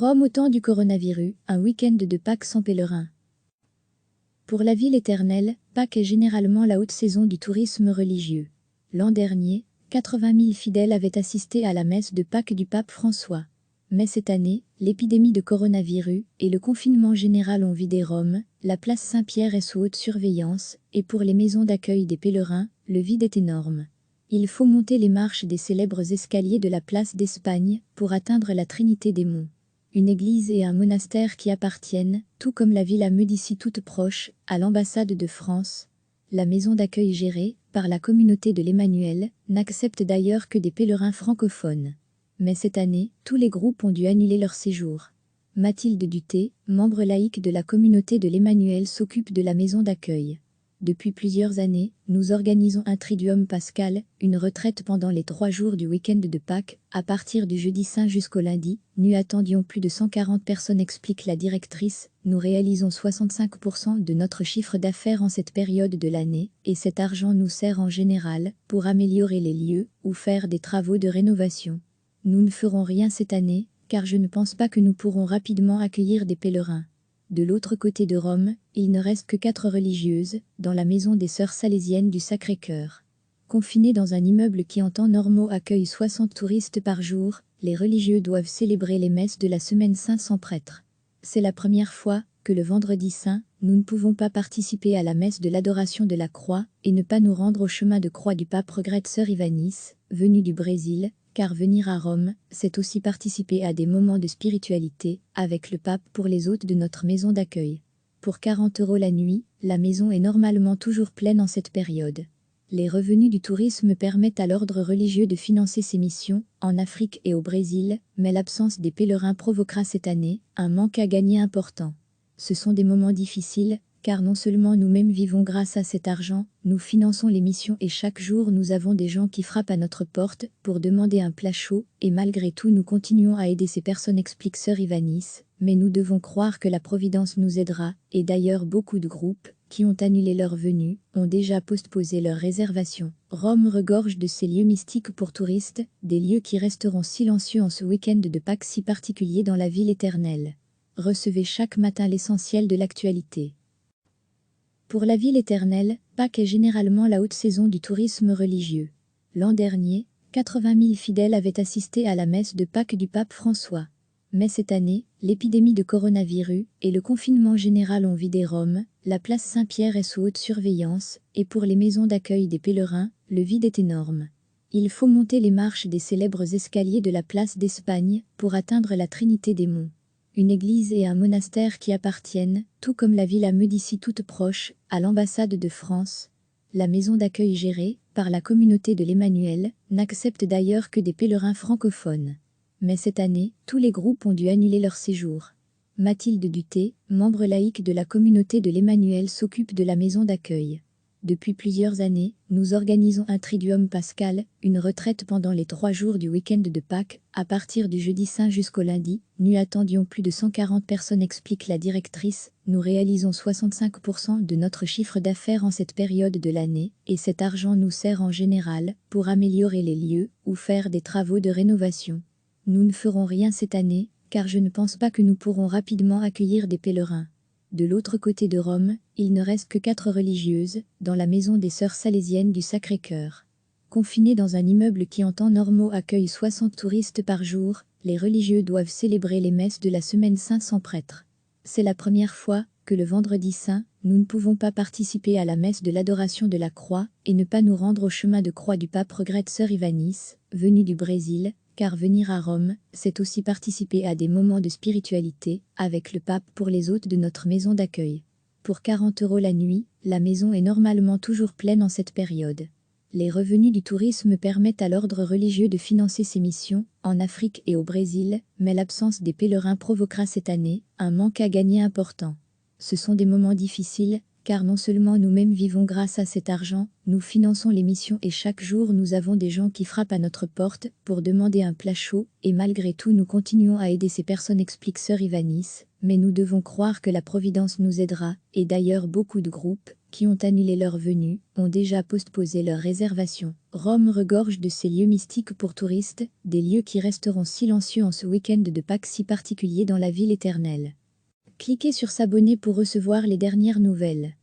Rome au temps du coronavirus, un week-end de Pâques sans pèlerins. Pour la ville éternelle, Pâques est généralement la haute saison du tourisme religieux. L'an dernier, 80 000 fidèles avaient assisté à la messe de Pâques du pape François. Mais cette année, l'épidémie de coronavirus et le confinement général ont vidé Rome, la place Saint-Pierre est sous haute surveillance, et pour les maisons d'accueil des pèlerins, le vide est énorme. Il faut monter les marches des célèbres escaliers de la place d'Espagne pour atteindre la Trinité des Monts. Une église et un monastère qui appartiennent, tout comme la villa Médicis toute proche, à l'ambassade de France. La maison d'accueil gérée par la communauté de l'Emmanuel n'accepte d'ailleurs que des pèlerins francophones. Mais cette année, tous les groupes ont dû annuler leur séjour. Mathilde Duthé, membre laïque de la communauté de l'Emmanuel, s'occupe de la maison d'accueil. Depuis plusieurs années, nous organisons un Triduum Pascal, une retraite pendant les 3 jours du week-end de Pâques, à partir du jeudi saint jusqu'au lundi. Nous attendions plus de 140 personnes, explique la directrice. Nous réalisons 65% de notre chiffre d'affaires en cette période de l'année, et cet argent nous sert en général pour améliorer les lieux ou faire des travaux de rénovation. Nous ne ferons rien cette année, car je ne pense pas que nous pourrons rapidement accueillir des pèlerins. De l'autre côté de Rome, il ne reste que 4 religieuses, dans la maison des sœurs salésiennes du Sacré-Cœur. Confinées dans un immeuble qui en temps normaux accueille 60 touristes par jour, les religieux doivent célébrer les messes de la Semaine Sainte sans prêtre. C'est la première fois que le vendredi saint, nous ne pouvons pas participer à la messe de l'adoration de la croix et ne pas nous rendre au chemin de croix du pape, regrette sœur Ivanis, venue du Brésil, car venir à Rome, c'est aussi participer à des moments de spiritualité avec le pape pour les hôtes de notre maison d'accueil. Pour 40 € la nuit, la maison est normalement toujours pleine en cette période. Les revenus du tourisme permettent à l'ordre religieux de financer ses missions en Afrique et au Brésil, mais l'absence des pèlerins provoquera cette année un manque à gagner important. Ce sont des moments difficiles, car non seulement nous-mêmes vivons grâce à cet argent, nous finançons les missions et chaque jour nous avons des gens qui frappent à notre porte pour demander un plat chaud, et malgré tout nous continuons à aider ces personnes, explique sœur Ivanis, mais nous devons croire que la Providence nous aidera, et d'ailleurs beaucoup de groupes, qui ont annulé leur venue, ont déjà postposé leur réservation. Rome regorge de ces lieux mystiques pour touristes, des lieux qui resteront silencieux en ce week-end de Pâques si particulier dans la ville éternelle. Recevez chaque matin l'essentiel de l'actualité. Pour la ville éternelle, Pâques est généralement la haute saison du tourisme religieux. L'an dernier, 80 000 fidèles avaient assisté à la messe de Pâques du pape François. Mais cette année, l'épidémie de coronavirus et le confinement général ont vidé Rome, la place Saint-Pierre est sous haute surveillance, et pour les maisons d'accueil des pèlerins, le vide est énorme. Il faut monter les marches des célèbres escaliers de la place d'Espagne pour atteindre la Trinité des Monts. Une église et un monastère qui appartiennent, tout comme la villa Médicis toute proche, à l'ambassade de France. La maison d'accueil gérée par la communauté de l'Emmanuel n'accepte d'ailleurs que des pèlerins francophones. Mais cette année, tous les groupes ont dû annuler leur séjour. Mathilde Duthé, membre laïque de la communauté de l'Emmanuel, s'occupe de la maison d'accueil. Depuis plusieurs années, nous organisons un Triduum Pascal, une retraite pendant les 3 jours du week-end de Pâques, à partir du jeudi saint jusqu'au lundi. Nous attendions plus de 140 personnes, explique la directrice. Nous réalisons 65% de notre chiffre d'affaires en cette période de l'année, et cet argent nous sert en général pour améliorer les lieux ou faire des travaux de rénovation. Nous ne ferons rien cette année, car je ne pense pas que nous pourrons rapidement accueillir des pèlerins. De l'autre côté de Rome, il ne reste que 4 religieuses, dans la maison des sœurs salésiennes du Sacré-Cœur. Confinées dans un immeuble qui en temps normaux accueille 60 touristes par jour, les religieux doivent célébrer les messes de la Semaine Sainte sans prêtre. C'est la première fois que le vendredi saint, nous ne pouvons pas participer à la messe de l'adoration de la croix et ne pas nous rendre au chemin de croix du pape, regrette sœur Ivanis, venue du Brésil, car venir à Rome, c'est aussi participer à des moments de spiritualité avec le pape pour les hôtes de notre maison d'accueil. Pour 40 € la nuit, la maison est normalement toujours pleine en cette période. Les revenus du tourisme permettent à l'ordre religieux de financer ses missions en Afrique et au Brésil, mais l'absence des pèlerins provoquera cette année un manque à gagner important. Ce sont des moments difficiles, car non seulement nous-mêmes vivons grâce à cet argent, nous finançons les missions et chaque jour nous avons des gens qui frappent à notre porte pour demander un plat chaud, et malgré tout nous continuons à aider ces personnes, explique sœur Ivanis, mais nous devons croire que la Providence nous aidera, et d'ailleurs beaucoup de groupes, qui ont annulé leur venue, ont déjà postposé leur réservation. Rome regorge de ces lieux mystiques pour touristes, des lieux qui resteront silencieux en ce week-end de Pâques si particulier dans la ville éternelle. Cliquez sur s'abonner pour recevoir les dernières nouvelles.